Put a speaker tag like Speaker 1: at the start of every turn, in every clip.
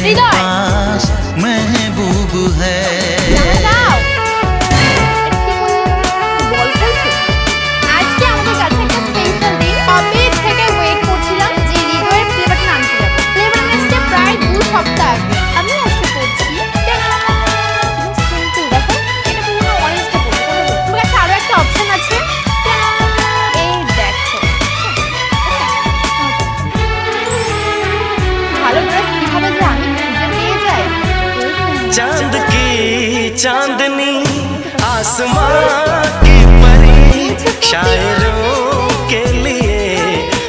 Speaker 1: पास महबूब है।
Speaker 2: আজকে আমাদের কাছে একটা স্পেশাল দিন। কবে থেকে ওয়েট করছিলাম যে হৃদয়ের ফ্লেভারটা আনতে যাবো। ফ্লেভার আসছে প্রায় 2 সপ্তাহ আগে। আমি আশা করছি সিম্পল, দেখো এটা পুরো অরেঞ্জটা পড়বে। তোমার কাছে আরো একটা অপশন আছে, এই দেখো। ভালো ড্রেস কিভাবে যে আমি খুঁজে পেয়ে যাই।
Speaker 3: चांद की चांदनी आसमां की परी शायरों के लिए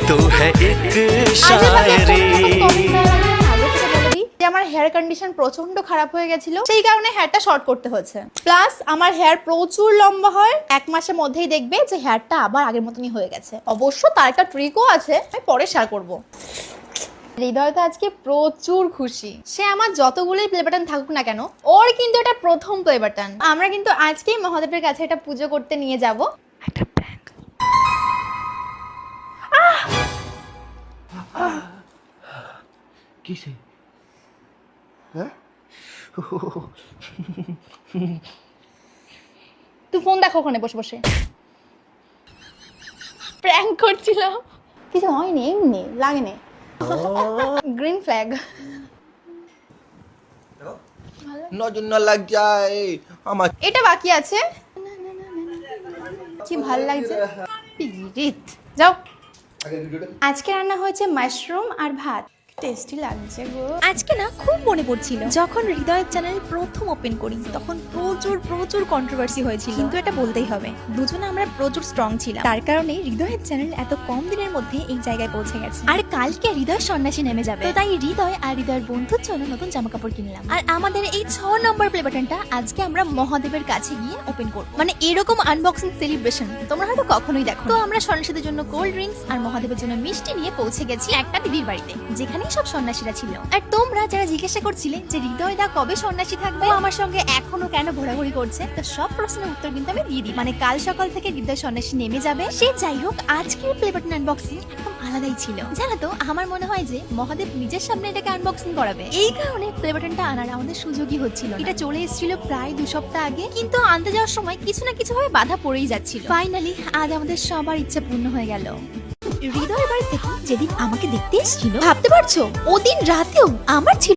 Speaker 3: तू है एक शायरी।
Speaker 2: আমার হেয়ার কন্ডিশন প্রচন্ড খারাপ হয়ে গেছিল, সেই কারণে হেয়ারটা শর্ট করতে হয়েছে। প্লাস আমার হেয়ার প্রচুর লম্বা হয়, 1 মাসের মধ্যেই দেখবে যে হেয়ারটা আবার আগের মতনই হয়ে গেছে। অবশ্য তার একটা ট্রিকও আছে, আমি পরে শেয়ার করব। হৃদয় তো আজকে প্রচুর খুশি। সে আমার যতগুলোই প্লে বাটন থাকুক না কেন, ওর কিন্তু এটা প্রথম প্লে বাটন। আমরা কিন্তু আজকেই মহাদেবের কাছে এটা পুজো করতে নিয়ে যাব। একটা প্র্যাঙ্ক।
Speaker 4: কিসে? হ্যাঁ,
Speaker 2: তুই ফোন দেখো ওখানে বসে বসে। প্র্যাঙ্ক করছিলাম, কিছু হয়নি, এমনি লাগেনি। Green flag.
Speaker 4: নজর না লাগ যায় আমার।
Speaker 2: এটা বাকি আছে। কি ভাল লাগছে, পিরিত। যাও। আজকে রান্না হয়েছে মাশরুম আর ভাত। টেস্টি লাগছে গো।
Speaker 5: আজকে না খুব মনে পড়ছিল যখন হৃদয়ের চ্যানেল প্রথম ওপেন করি, তখন প্রচুর প্রচুর কন্ট্রোভার্সি হয়েছিল, কিন্তু এটা বলতেই হবে দুজনে আমরা প্রচুর স্ট্রং ছিলাম। তার কারণে হৃদয়ের চ্যানেল এত কম দিনের মধ্যে এই জায়গায় পৌঁছে গেছে। আর কালকে হৃদয় সন্ন্যাসী নেমে যাবে, তো তাই হৃদয় আর হৃদয়ের বন্ধুর জন্য নতুন জামা কাপড় কিনলাম। আর আমাদের এই 6 নম্বর প্লে বাটনটা আজকে আমরা মহাদেবের কাছে গিয়ে ওপেন করব। মানে এরকম আনবক্সিং সেলিব্রেশন তোমরা হয়তো কখনোই দেখো। তো আমরা সন্ন্যাসীদের জন্য কোল্ড ড্রিঙ্কস আর মহাদেবের জন্য মিষ্টি নিয়ে পৌঁছে গেছি একটা দিদির বাড়িতে, যেখানে সব সন্ন্যাসীরা ছিল। আর তোমরা যারা জিজ্ঞাসা করছিলে যে হৃদয় দা কবে সন্ন্যাসী থাকবে, আমার সঙ্গে এখনো কেন ঘোরাঘুরি করছে, তো সব প্রশ্নের উত্তর কিন্তু আমি দিয়ে দিই। মানে কাল সকাল থেকে হৃদয় সন্ন্যাসী নেমে যাবে। সে যাই হোক, আজকের প্লে বাটন আনবক্সিং একদম আলাদাই ছিল। জানো তো, আমার মনে হয় যে মহাদেব নিজের সামনে এটাকে আনবক্সিং করাবে, এই কারণে প্লে বাটনটা আনার আমাদের সুযোগই হচ্ছিল। এটা চলে এসেছিল প্রায় 2 সপ্তাহ আগে, কিন্তু আনতে যাওয়ার সময় কিছু না কিছু ভাবে বাধা পড়েই যাচ্ছিল। ফাইনালি আজ আমাদের সবার ইচ্ছা পূর্ণ হয়ে গেল। হৃদয়ের বাড়ি থেকে যেদিন আমাকে দেখতে এসেছিল, ভাবতে পারছো ওদিন রাতেও আমার ছিল